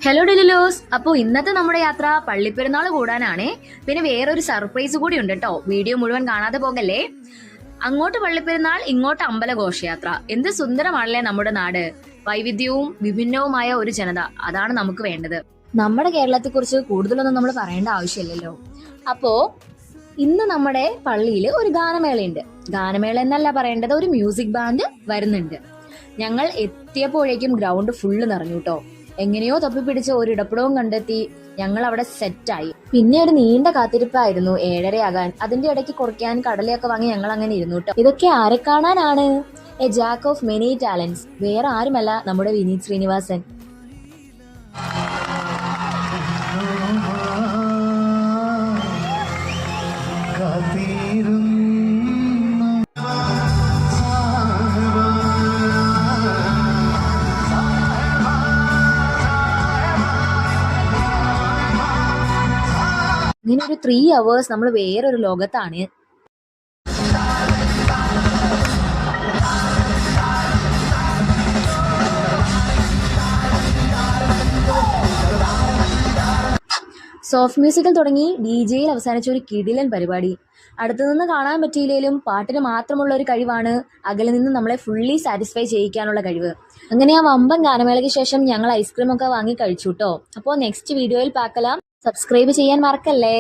Hello ഡെലിലോസ്. അപ്പോൾ ഇന്നത്തെ നമ്മുടെ യാത്ര പള്ളിപ്പെരുന്നാൾ കൂടാനാണേ. പിന്നെ വേറൊരു സർപ്രൈസ് കൂടി ഉണ്ട് കേട്ടോ. വീഡിയോ മുഴുവൻ കാണാതെ പോകല്ലേ. അങ്ങോട്ട് പള്ളിപ്പെരുന്നാൾ, ഇങ്ങോട്ട് അമ്പല ഘോഷയാത്ര. എന്ത് സുന്ദരമാണല്ലേ നമ്മുടെ നാട്. വൈവിധ്യവും വിഭിന്നവുമായ ഒരു ജനത, അതാണ് നമുക്ക് വേണ്ടത്. നമ്മുടെ കേരളത്തെ കുറിച്ച് കൂടുതലൊന്നും നമ്മൾ പറയേണ്ട ആവശ്യമില്ലല്ലോ. അപ്പോ ഇന്ന് നമ്മുടെ പള്ളിയിൽ ഒരു ഗാനമേളയുണ്ട്. ഗാനമേള എന്നല്ല പറയേണ്ടത്, ഒരു മ്യൂസിക് ബാൻഡ് വരുന്നുണ്ട്. ഞങ്ങൾ എത്തിയപ്പോഴേക്കും ഗ്രൗണ്ട് ഫുള്ള് നിറഞ്ഞു കേട്ടോ. എങ്ങനെയോ തപ്പിപ്പിടിച്ച ഒരിടപ്പടവും കണ്ടെത്തി ഞങ്ങൾ അവിടെ സെറ്റായി. പിന്നെ ഒരു നീണ്ട കാത്തിരിപ്പായിരുന്നു 7:30 അതിന്റെ ഇടയ്ക്ക് കുറയ്ക്കാൻ കടലയൊക്കെ വാങ്ങി ഞങ്ങൾ അങ്ങനെ ഇരുന്നു കേട്ടോ. ഇതൊക്കെ ആരെ കാണാനാണ്? A jack of many talents. വേറെ ആരുമല്ല, നമ്മുടെ വിനീത് ശ്രീനിവാസൻ. ഇങ്ങനെ ഒരു 3 hours നമ്മൾ വേറൊരു ലോകത്താണ്. സോഫ്റ്റ് മ്യൂസിക്കിൽ തുടങ്ങി DJ-യിൽ അവസാനിച്ച ഒരു കിടിലൻ പരിപാടി. അടുത്തുനിന്ന് കാണാൻ പറ്റിയില്ലെങ്കിലും പാട്ടിന് മാത്രമുള്ള ഒരു കഴിവാണ് അകലെ നിന്ന് നമ്മളെ ഫുള്ളി സാറ്റിസ്ഫൈ ചെയ്യിക്കാനുള്ള കഴിവ്. അങ്ങനെ ആ വമ്പൻ ഗാനമേളയ്ക്ക് ശേഷം ഞങ്ങൾ ഐസ്ക്രീം ഒക്കെ വാങ്ങി കഴിച്ചു കേട്ടോ. അപ്പോൾ നെക്സ്റ്റ് വീഡിയോയിൽ പാക്കലാം. സബ്സ്ക്രൈബ് ചെയ്യാൻ മറക്കല്ലേ.